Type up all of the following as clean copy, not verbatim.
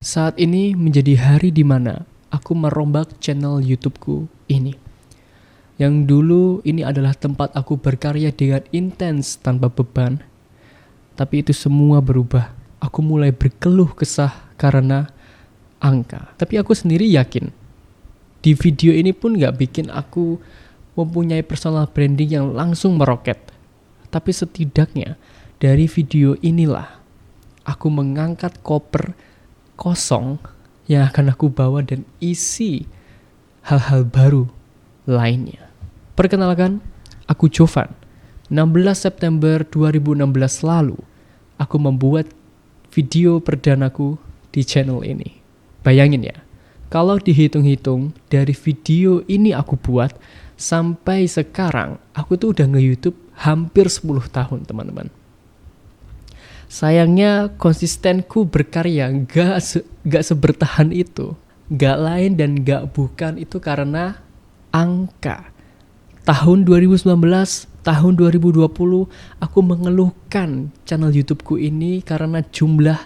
Saat ini menjadi hari di mana aku merombak channel YouTubeku ini. Yang dulu ini adalah tempat aku berkarya dengan intens tanpa beban. Tapi itu semua berubah. Aku mulai berkeluh kesah karena angka. Tapi aku sendiri yakin, di video ini pun gak bikin aku mempunyai personal branding yang langsung meroket. Tapi setidaknya dari video inilah aku mengangkat koper kosong yang akan aku bawa dan isi hal-hal baru lainnya. Perkenalkan, aku Jovan. 16 September 2016 lalu, aku membuat video perdanaku di channel ini. Bayangin ya, kalau dihitung-hitung dari video ini aku buat sampai sekarang, aku tuh udah nge-YouTube hampir 10 tahun teman-teman. Sayangnya konsistenku berkarya gak sebertahan itu. Gak lain dan gak bukan itu karena angka. Tahun 2019, tahun 2020 aku mengeluhkan channel YouTubeku ini karena jumlah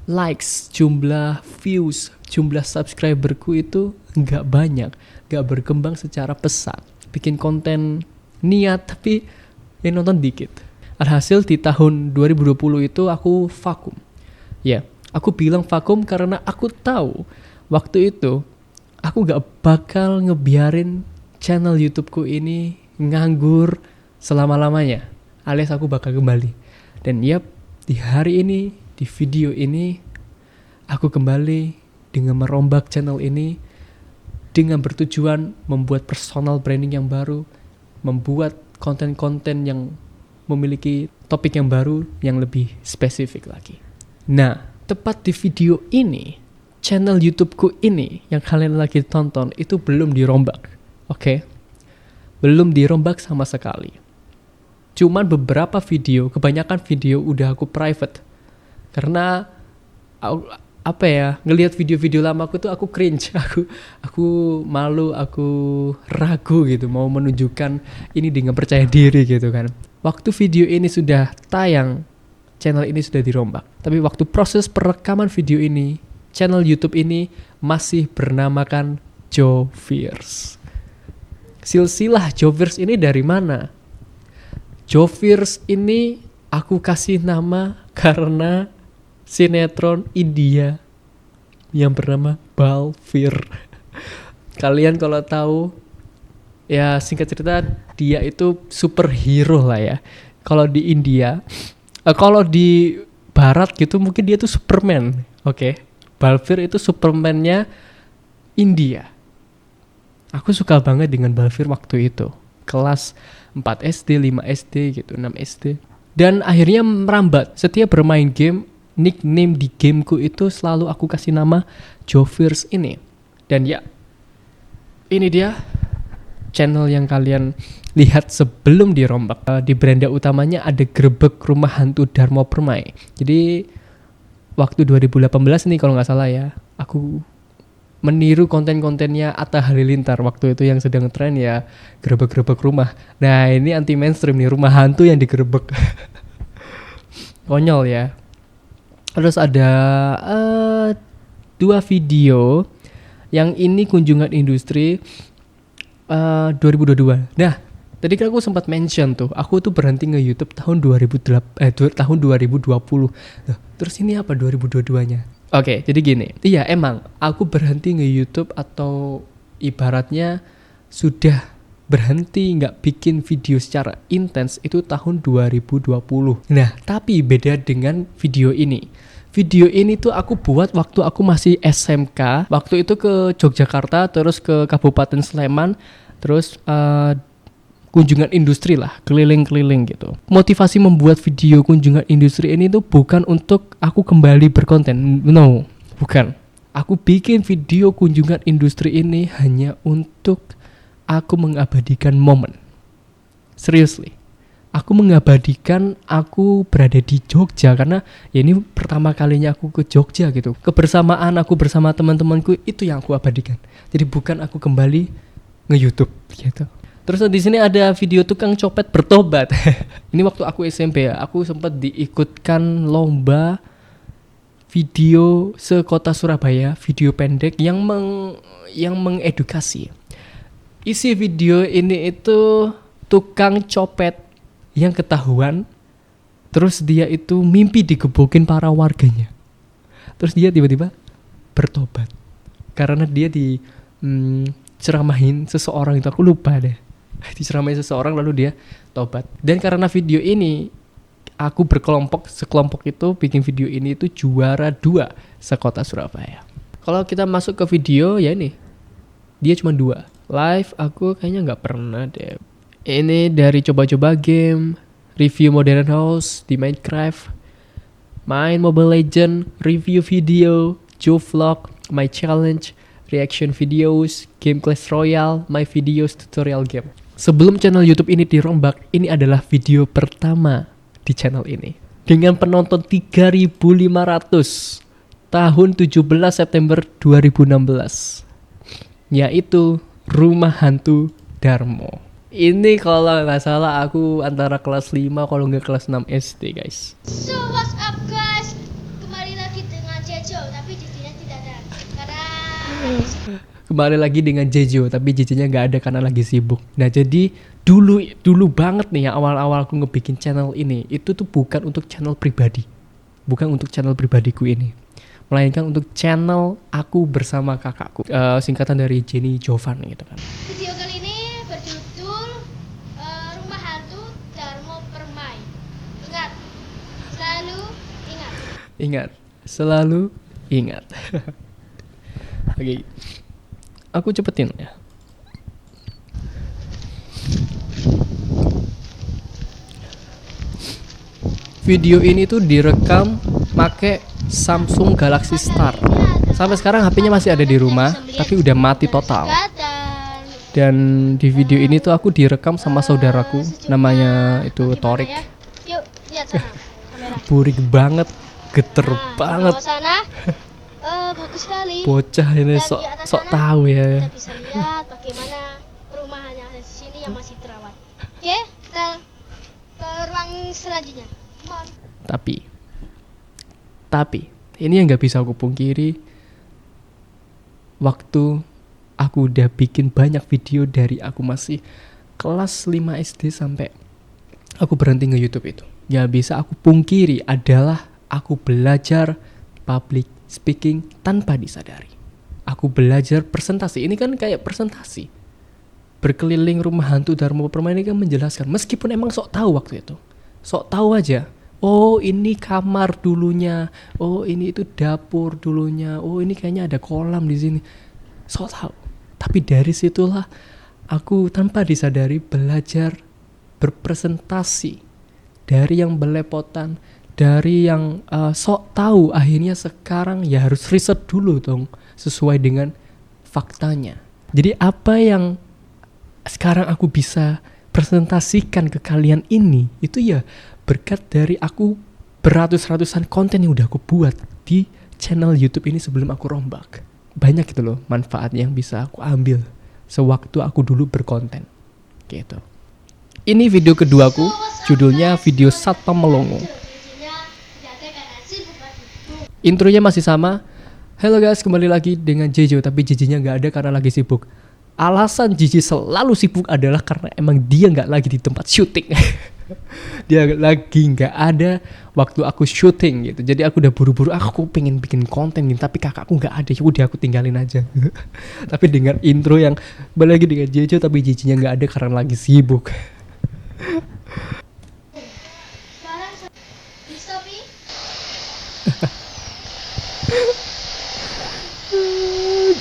likes, jumlah views, jumlah subscriberku itu gak banyak, gak berkembang secara pesat. Bikin konten niat tapi yang nonton dikit. Alhasil di tahun 2020 itu aku vakum. Ya, aku bilang vakum karena aku tahu waktu itu aku gak bakal ngebiarin channel YouTubeku ini nganggur selama-lamanya. Alias aku bakal kembali. Dan yap, di hari ini, di video ini, aku kembali dengan merombak channel ini dengan bertujuan membuat personal branding yang baru, membuat konten-konten yang memiliki topik yang baru yang lebih spesifik lagi. Nah, tepat di video ini, channel YouTubeku ini yang kalian lagi tonton itu belum dirombak. Oke? Belum dirombak sama sekali. Cuman beberapa video, kebanyakan video udah aku private. Karena ngelihat video-video lama aku tuh aku cringe, aku malu, aku ragu gitu mau menunjukkan ini dengan percaya diri gitu kan. Waktu video ini sudah tayang, channel ini sudah dirombak. Tapi waktu proses perekaman video ini, channel YouTube ini masih bernamakan Jovirs. Silsilah Jovirs ini dari mana? Jovirs ini aku kasih nama karena sinetron India yang bernama Balvir. Kalian kalau tahu, ya singkat cerita dia itu superhero lah ya. Kalau di India, kalau di Barat gitu mungkin dia tuh Superman. Oke. Balvir itu Superman-nya India. Aku suka banget dengan Balvir waktu itu. Kelas 4 SD, 5 SD gitu, 6 SD. Dan akhirnya merambat. Setiap bermain game, nickname di gameku itu selalu aku kasih nama Jovirs ini. Dan ya, ini dia channel yang kalian lihat sebelum dirombak. Di beranda utamanya ada Grebek Rumah Hantu Darmo Permai. Jadi waktu 2018 nih kalau gak salah ya, aku meniru konten-kontennya Atta Halilintar waktu itu yang sedang tren ya, grebek-grebek rumah. Nah ini anti mainstream nih, rumah hantu yang digerebek. Konyol ya. Terus ada 2 video. Yang ini kunjungan industri 2022. Nah tadi kan aku sempat mention tuh, aku tuh berhenti nge-YouTube tahun 2020. Terus ini apa 2022-nya? Oke, jadi gini. Iya, emang aku berhenti nge-YouTube atau ibaratnya sudah berhenti nggak bikin video secara intens itu tahun 2020. Nah, tapi beda dengan video ini. Video ini tuh aku buat waktu aku masih SMK. Waktu itu ke Yogyakarta, terus ke Kabupaten Sleman, terus kunjungan industri lah, keliling-keliling gitu. Motivasi membuat video kunjungan industri ini tuh bukan untuk aku kembali berkonten, no, bukan. Aku bikin video kunjungan industri ini hanya untuk aku mengabadikan momen. Seriously, aku mengabadikan aku berada di Jogja karena ya ini pertama kalinya aku ke Jogja gitu. Kebersamaan aku bersama teman-temanku itu yang aku abadikan. Jadi bukan aku kembali nge-YouTube gitu. Terus di sini ada video tukang copet bertobat. Ini waktu aku SMP ya, aku sempat diikutkan lomba video sekota Surabaya, video pendek yang mengedukasi. Isi video ini itu tukang copet yang ketahuan, terus dia itu mimpi digebukin para warganya. Terus dia tiba-tiba bertobat karena dia ceramahin seseorang, itu aku lupa deh. Diceramahin seseorang lalu dia tobat. Dan karena video ini aku sekelompok itu bikin video ini itu juara 2 sekota Surabaya. Kalau kita masuk ke video ya ini, dia cuma 2. Live aku kayaknya nggak pernah deh. Ini dari coba-coba game, review Modern House di Minecraft, main Mobile Legend, review video, Joe Vlog, my challenge, reaction videos, game Clash Royale, my videos, tutorial game. Sebelum channel YouTube ini dirombak, ini adalah video pertama di channel ini dengan penonton 3.500 tahun 17 September 2016, yaitu Rumah Hantu Darmo. Ini kalau nggak salah aku antara kelas 5 kalau nggak kelas 6 SD guys. So what's up guys, kembali lagi dengan Jejo tapi jijinya tidak ada karena Kembali lagi dengan Jejo tapi jijinya nggak ada karena lagi sibuk. Nah jadi dulu banget nih ya, awal-awal aku ngebikin channel ini itu tuh bukan untuk channel pribadi, bukan untuk channel pribadiku ini, melainkan untuk channel aku bersama kakakku, singkatan dari Jenny Jovan gitu kan. video kali ini berjudul Rumah Hantu Darmo Permai. Ingat, Selalu ingat. Oke, aku cepetin ya. Video ini tuh direkam pakai Samsung Galaxy Star. Sampai sekarang HP-nya masih ada di rumah, tapi udah mati total. Dan di video ini tuh aku direkam sama saudaraku, namanya itu Torik. Yuk, lihat sana kamera. Burik banget, geter banget. Bawah sana, bagus sekali. Bocah ini Dan sok di atas sok sana, tahu ya. Kita bisa lihat bagaimana perumahan yang ada di sini yang masih terawat. Oke, kita ke ruang selanjutnya. Tapi ini yang nggak bisa aku pungkiri, waktu aku udah bikin banyak video dari aku masih kelas 5 SD sampai aku berhenti nge-YouTube itu, nggak bisa aku pungkiri adalah aku belajar public speaking tanpa disadari. Aku belajar presentasi, ini kan kayak presentasi. Berkeliling Rumah Hantu Darmo Permai ini kan menjelaskan, meskipun emang sok tahu waktu itu, sok tahu aja. Oh ini kamar dulunya, oh ini itu dapur dulunya, oh ini kayaknya ada kolam di sini. Sok tahu. Tapi dari situlah aku tanpa disadari belajar berpresentasi. Dari yang belepotan, dari yang sok tahu, akhirnya sekarang ya harus riset dulu dong sesuai dengan faktanya. Jadi apa yang sekarang aku bisa presentasikan ke kalian ini itu ya berkat dari aku beratus-ratusan konten yang udah aku buat di channel YouTube ini sebelum aku rombak. Banyak gitu loh manfaat yang bisa aku ambil sewaktu aku dulu berkonten gitu. Ini video keduaku, judulnya video Satpam Melongo. Intronya masih sama. Halo guys, kembali lagi dengan Jejo tapi jijinya nggak ada karena lagi sibuk. Alasan Jiji selalu sibuk adalah karena emang dia nggak lagi di tempat syuting. Dia lagi nggak ada waktu aku syuting gitu. Jadi aku udah buru-buru, aku pengen bikin konten gitu, tapi kakakku nggak ada. Udah aku tinggalin aja. Tapi dengan intro yang balik lagi dengan Jejo tapi jijinya nggak ada karena lagi sibuk.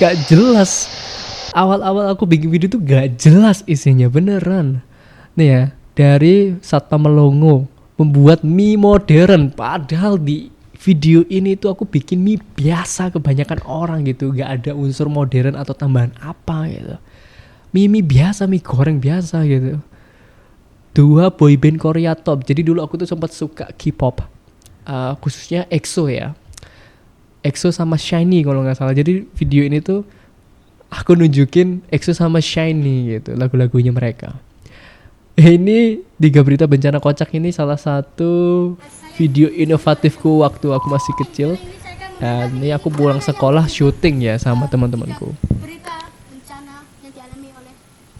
Gak jelas. Awal-awal aku bikin video tuh gak jelas isinya, beneran. Nih ya, dari Satpam Melongo membuat mie modern. Padahal di video ini tuh aku bikin mie biasa kebanyakan orang gitu, gak ada unsur modern atau tambahan apa gitu. Mie biasa, mie goreng biasa gitu. 2 boyband Korea top. Jadi dulu aku tuh sempat suka K-pop, khususnya EXO ya. EXO sama SHINee kalau nggak salah. Jadi video ini tuh aku nunjukin EXO sama SHINee gitu, lagu-lagunya mereka. Ini 3 berita bencana kocak ini salah satu video inovatifku waktu aku masih kecil. Dan ini aku pulang sekolah syuting ya sama teman-temanku. Berita bencana yang dialami oleh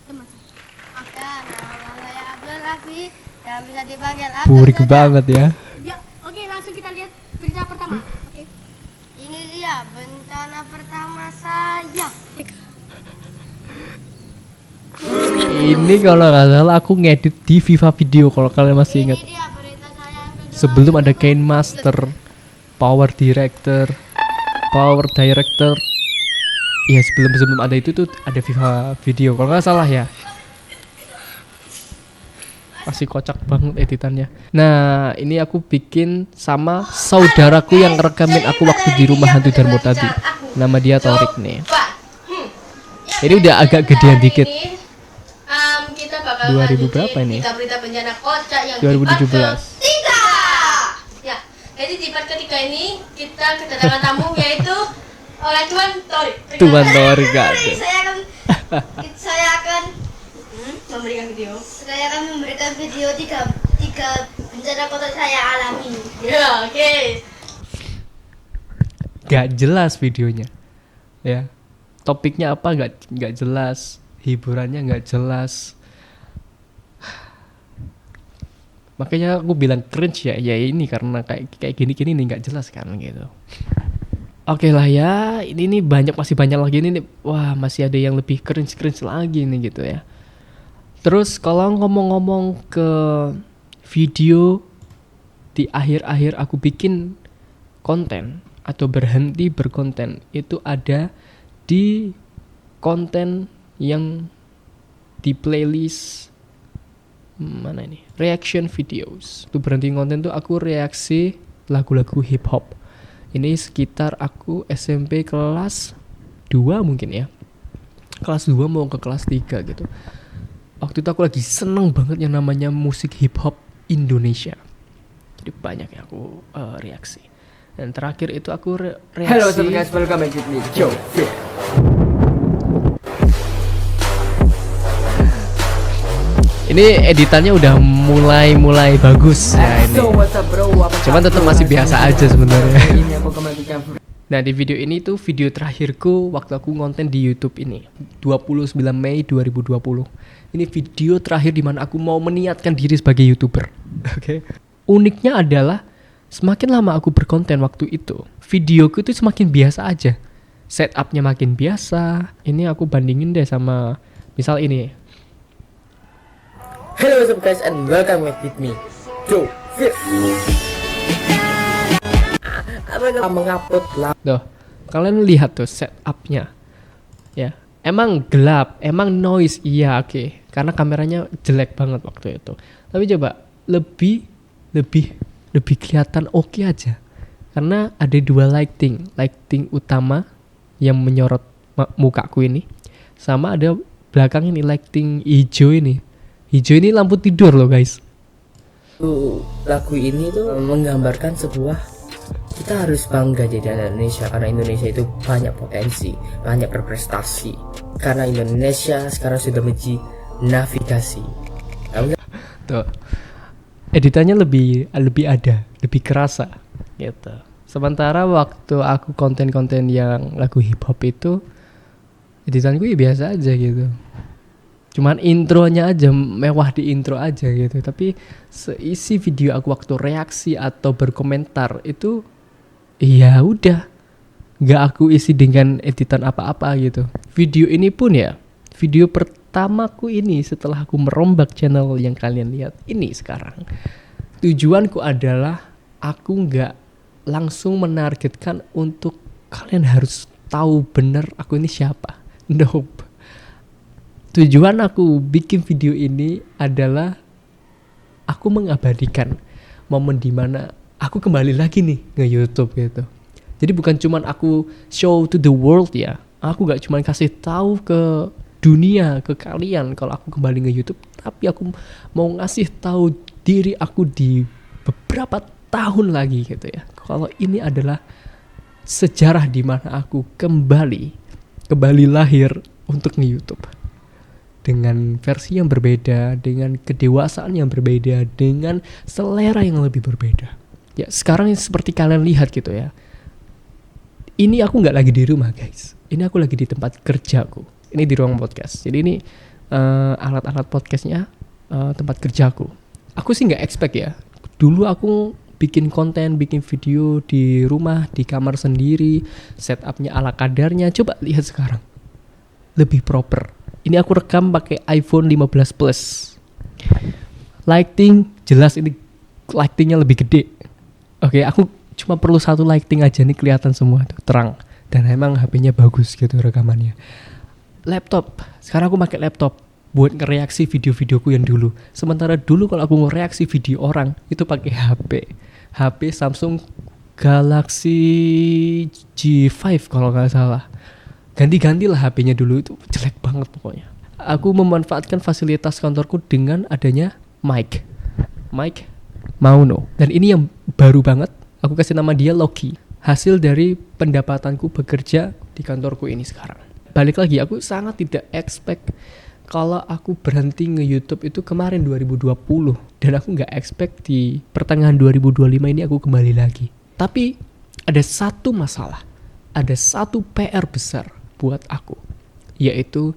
teman saya. Maka nama saya Abdul Rafi yang bisa dipanggil Abdul Burik saja. banget ya. Ya, oke, langsung kita lihat berita pertama. Oke. Ini dia bencana pertama saya. Ini kalau nggak salah aku ngedit di Viva Video kalau kalian masih ingat. Ini dia berita saya yang kedua. Sebelum ada Kain Master, Power Director, Power Director. Iya sebelum ada itu tuh ada Viva Video kalau nggak salah ya. Masih kocak banget editannya. Nah ini aku bikin sama saudaraku yang rekamin aku waktu di rumah hantu Darmo tadi. Nama dia Torik nih. Ini udah agak gedean dikit. Kita bakal 2000 lanjutin berapa ini? berita bencana kocak yang 2017. di part ketiga. Ya, jadi di part ketiga ini kita kedatangan tamu yaitu oleh Tuan Torik. Tuan Torik gak ada. Saya akan memberikan video. Saya akan memberikan video tiga bencana kota saya alami. Ya, oke. Gak jelas videonya. Ya. Topiknya apa gak jelas. Hiburannya gak jelas. Makanya aku bilang cringe ya ini karena kayak gini nih nggak jelas kan gitu. Oke lah ya, ini masih banyak lagi ini nih. Wah masih ada yang lebih cringe lagi nih gitu ya. Terus kalau ngomong-ngomong ke video di akhir-akhir aku bikin konten atau berhenti berkonten itu ada di konten yang di playlist mana ini reaction videos. Tuh berhenti konten tuh aku reaksi lagu-lagu hip hop. Ini sekitar aku SMP kelas 2 mungkin ya. Kelas 2 mau ke kelas 3 gitu. Waktu itu aku lagi seneng banget yang namanya musik hip hop Indonesia. Jadi banyak yang aku reaksi. Dan terakhir itu aku reaksi. Hello, what's up guys? Welcome back with me, Joe Fit. Ini editannya udah mulai bagus ya ini. So what's up bro? Cuman tetap masih biasa aja sebenarnya. Ini aku kembalikan. Nah di video ini tuh video terakhirku waktu aku ngonten di YouTube ini 29 Mei 2020. Ini video terakhir di mana aku mau meniatkan diri sebagai YouTuber. Oke. Uniknya adalah semakin lama aku berkonten waktu itu, videoku itu semakin biasa aja. Setupnya makin biasa. Ini aku bandingin deh sama misal ini. Hello, what's up guys and welcome back with me, Joe Fit. Apa mengupload lah? Tuh, kalian lihat tuh setupnya. Ya, emang gelap, emang noise, iya oke. Karena kameranya jelek banget waktu itu. Tapi coba lebih kelihatan oke aja. Karena ada dua lighting utama yang menyorot mukaku ini, sama ada belakang ini lighting hijau ini. Hijau ini lampu tidur loh guys. Lagu ini tuh menggambarkan sebuah kita harus bangga jadi anak Indonesia karena Indonesia itu banyak potensi, banyak berprestasi. Karena Indonesia sekarang sudah menjadi navigasi. Tuh. Editannya lebih ada, lebih kerasa gitu. Sementara waktu aku konten-konten yang lagu hip hop itu editanku ya biasa aja gitu. Cuman intronya aja mewah di intro aja gitu. Tapi seisi video aku waktu reaksi atau berkomentar itu ya udah nggak aku isi dengan editan apa-apa gitu. Video ini pun ya video pertamaku ini setelah aku merombak channel yang kalian lihat ini sekarang. Tujuanku adalah aku nggak langsung menargetkan untuk kalian harus tahu bener aku ini siapa. Nope. Tujuan aku bikin video ini adalah aku mengabadikan momen dimana aku kembali lagi nih nge YouTube gitu. Jadi bukan cuman aku show to the world ya. Aku gak cuman kasih tahu ke dunia, ke kalian kalau aku kembali nge YouTube, tapi aku mau ngasih tahu diri aku di beberapa tahun lagi gitu ya. Kalau ini adalah sejarah di mana aku kembali lahir untuk nge YouTube. Dengan versi yang berbeda, dengan kedewasaan yang berbeda, dengan selera yang lebih berbeda. Ya sekarang seperti kalian lihat gitu ya. Ini aku nggak lagi di rumah guys, ini aku lagi di tempat kerjaku, ini di ruang podcast. Jadi ini alat-alat podcastnya tempat kerjaku. Aku sih nggak expect ya, dulu aku bikin konten, bikin video di rumah, di kamar sendiri, setupnya ala kadarnya. Coba lihat sekarang, lebih proper. Ini aku rekam pakai iPhone 15 Plus. Lighting jelas, ini lightingnya lebih gede. Oke, aku cuma perlu satu lighting aja nih, kelihatan semua tuh terang. Dan emang HP-nya bagus gitu rekamannya. Laptop, sekarang aku pakai laptop buat ngereaksi video-videoku yang dulu. Sementara dulu kalau aku ngereaksi video orang itu pakai HP Samsung Galaxy J5 kalau nggak salah. Ganti-ganti lah HP-nya, dulu itu jelek banget pokoknya. Aku memanfaatkan fasilitas kantorku dengan adanya mic Mauno. Dan ini yang baru banget, aku kasih nama dia Loki. Hasil dari pendapatanku bekerja di kantorku ini sekarang. Balik lagi, aku sangat tidak expect kalau aku berhenti nge-YouTube itu kemarin 2020. Dan aku gak expect di pertengahan 2025 ini aku kembali lagi. Tapi ada satu masalah, ada satu PR besar buat aku, yaitu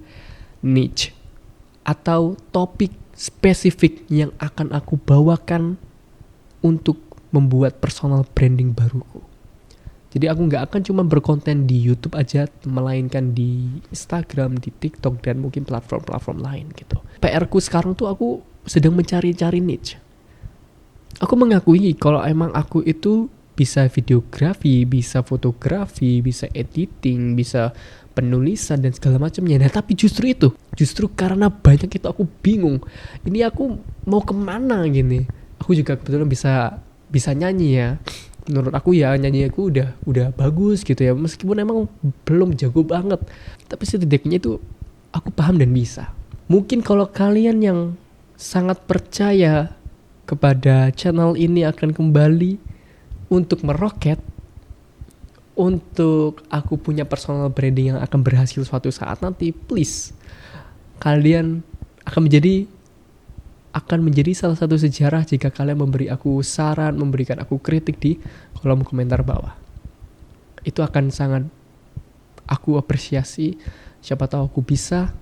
niche atau topik spesifik yang akan aku bawakan untuk membuat personal branding baruku. Jadi aku nggak akan cuma berkonten di YouTube aja, melainkan di Instagram, di TikTok, dan mungkin platform-platform lain gitu. PR-ku sekarang tuh aku sedang mencari-cari niche. Aku mengakui kalau emang aku itu bisa videografi, bisa fotografi, bisa editing, bisa penulisan dan segala macamnya. Nah tapi justru karena banyak itu aku bingung. Ini aku mau kemana gini. Aku juga kebetulan bisa nyanyi ya. Menurut aku ya nyanyi aku udah bagus gitu ya, meskipun emang belum jago banget, tapi setidaknya itu aku paham dan bisa. Mungkin kalau kalian yang sangat percaya kepada channel ini akan kembali untuk meroket, untuk aku punya personal branding yang akan berhasil suatu saat nanti, please kalian akan menjadi salah satu sejarah jika kalian memberi aku saran, memberikan aku kritik di kolom komentar bawah. Itu akan sangat aku apresiasi. Siapa tahu aku bisa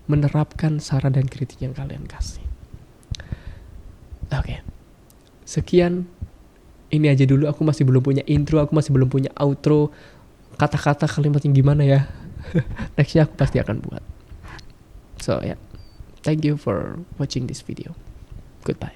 menerapkan saran dan kritik yang kalian kasih. Oke. Sekian. Ini aja dulu, aku masih belum punya intro, aku masih belum punya outro. Kata-kata kalimatnya gimana ya? Nextnya aku pasti akan buat. So ya. Thank you for watching this video. Goodbye.